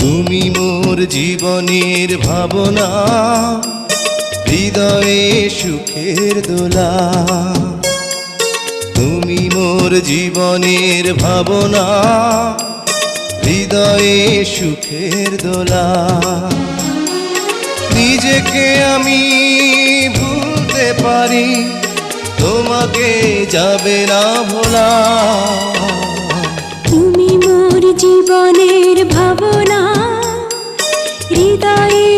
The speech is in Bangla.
তুমি মোর জীবনের ভাবনা, হৃদয়ে সুখের দোলা। তুমি মোর জীবনের ভাবনা, হৃদয়ে সুখের দোলা। নিজেকে আমি ভুলতে পারি, তোমাকে যাবে না ভোলা। তুমি মোর জীবনের ভাবনা, হৃদয়ে